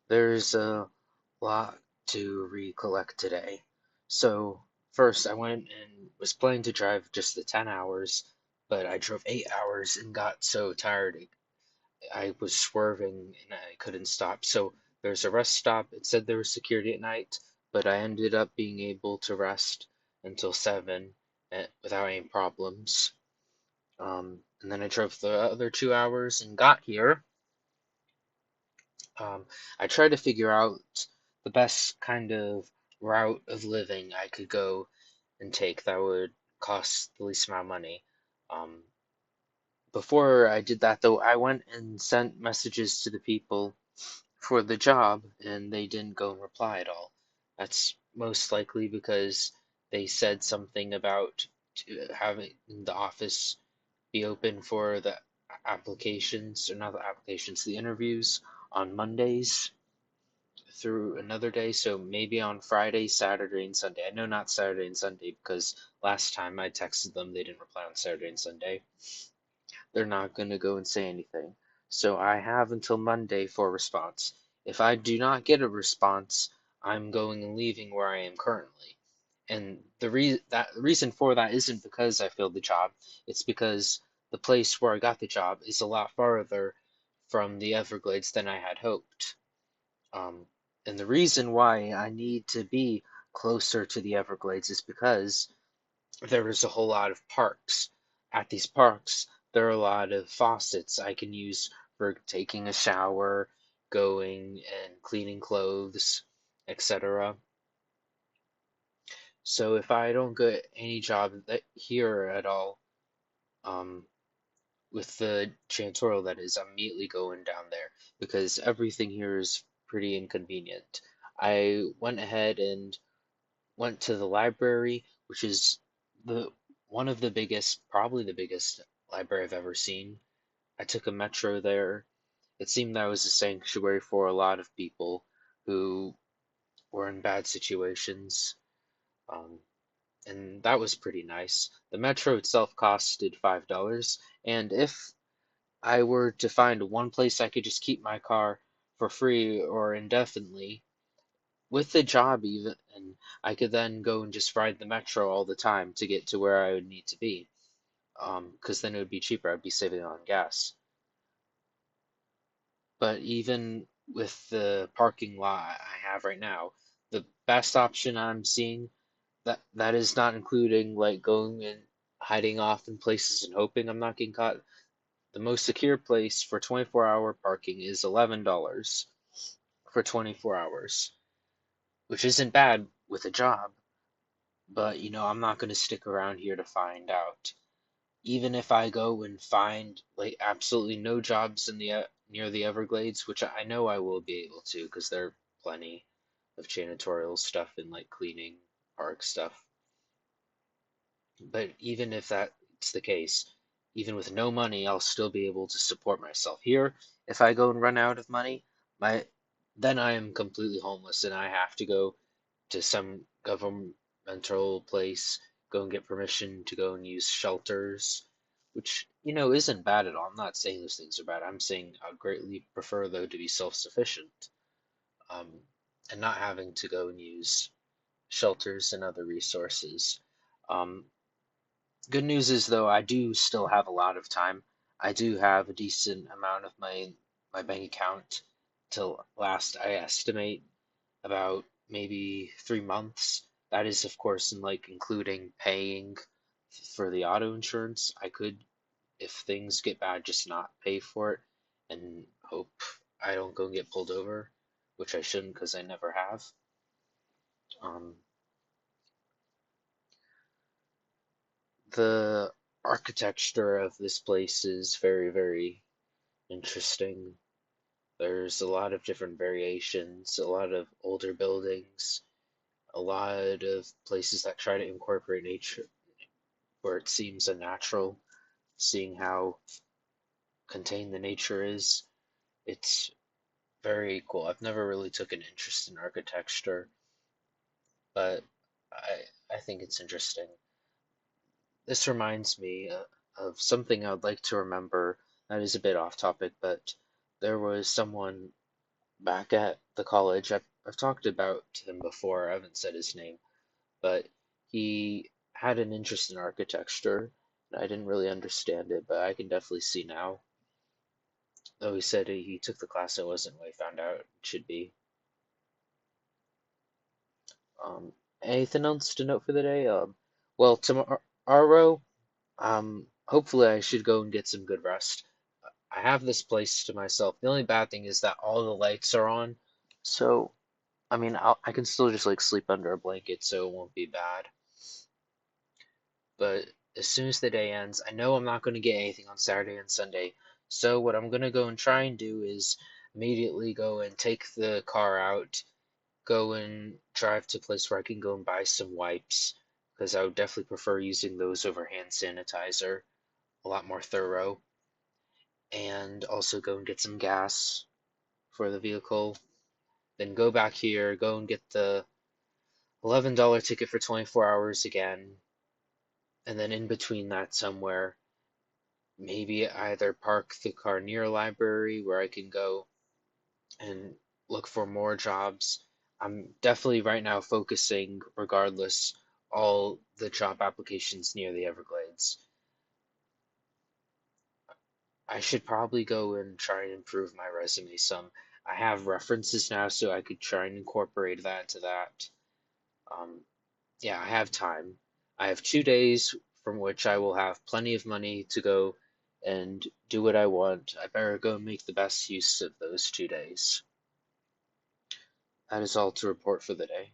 There's a lot to recollect today. So, first, I went and was planning to drive just the 10 hours, but I drove 8 hours and got so tired. I was swerving and I couldn't stop. So, there's a rest stop. It said there was security at night, but I ended up being able to rest until 7 without any problems. And then I drove the other 2 hours and got here. Um, I tried to figure out the best kind of route of living I could go and take that would cost the least amount of money. Um, Before I did that, though, I went and sent messages to the people for the job, and they didn't go and reply at all. That's most likely because they said something about having the office be open for the applications, or not the applications, the interviews on Mondays through another day, so maybe on Friday, Saturday, and Sunday. I know not Saturday and Sunday because last time I texted them, they didn't reply on Saturday and Sunday. They're not going to go and say anything. So I have until Monday for a response. If I do not get a response, I'm going and leaving where I am currently. And the reason for that isn't because I failed the job. It's because the place where I got the job is a lot farther from the Everglades than I had hoped. Um, and the reason why I need to be closer to the Everglades is because there is a whole lot of parks. At these parks, there are a lot of faucets I can use for taking a shower, going and cleaning clothes, etc. So if I don't get any job here at all, um, with the janitorial that is, I'm immediately going down there because everything here is pretty inconvenient. I went ahead and went to the library, which is the one of the biggest, probably the biggest library I've ever seen. I took a metro there. It seemed that was a sanctuary for a lot of people who were in bad situations. Um, and that was pretty nice. The metro itself costed $5, and if I were to find one place I could just keep my car for free or indefinitely, with the job even, and I could then go and just ride the metro all the time to get to where I would need to be. Because then it would be cheaper. I'd be saving on gas. But even with the parking lot I have right now, the best option I'm seeing that is not including like going and hiding off in places and hoping I'm not getting caught. The most secure place for 24-hour parking is $11 for 24 hours, which isn't bad with a job. But I'm not going to stick around here to find out. Even if I go and find like absolutely no jobs in the near the Everglades, which I know I will be able to because there are plenty of janitorial stuff and like cleaning park stuff. But even if that's the case, even with no money, I'll still be able to support myself. Here, if I go and run out of money, my then I am completely homeless and I have to go to some governmental place, go and get permission to go and use shelters, which, isn't bad at all. I'm not saying those things are bad. I'm saying I greatly prefer, though, to be self-sufficient, um, and not having to go and use shelters and other resources. Um, Good news is, though, I do still have a lot of time. I do have a decent amount of my bank account to last, I estimate, about maybe 3 months. That is, of course, in like including paying for the auto insurance. I could, if things get bad, just not pay for it and hope I don't go and get pulled over, which I shouldn't because I never have. Um, the architecture of this place is very, very interesting. There's a lot of different variations, a lot of older buildings, a lot of places that try to incorporate nature where it seems unnatural, seeing how contained the nature is. It's very cool. I've never really took an interest in architecture, but I think it's interesting. This reminds me of something I'd like to remember that is a bit off topic, but there was someone back at the college. I've talked about him before. I haven't said his name, but he had an interest in architecture. And I didn't really understand it, but I can definitely see now. Though he said he took the class, it wasn't what he found out it should be. Um, Anything else to note for the day? Well, tomorrow, hopefully I should go and get some good rest. I have this place to myself. The only bad thing is that all the lights are on, so I mean, I can still just like sleep under a blanket, so it won't be bad. But as soon as the day ends, I know I'm not going to get anything on Saturday and Sunday. So what I'm going to go and try and do is immediately go and take the car out, go and drive to a place where I can go and buy some wipes, because I would definitely prefer using those over hand sanitizer, a lot more thorough, and also go and get some gas for the vehicle. Then go back here, go and get the $11 ticket for 24 hours again, and then in between that somewhere, maybe either park the car near a library where I can go and look for more jobs. I'm definitely right now focusing, regardless, all the job applications near the Everglades. I should probably go and try and improve my resume some. I have references now, so I could try and incorporate that into that. Um, yeah, I have time. I have 2 days from which I will have plenty of money to go and do what I want. I better go and make the best use of those 2 days. That is all to report for the day.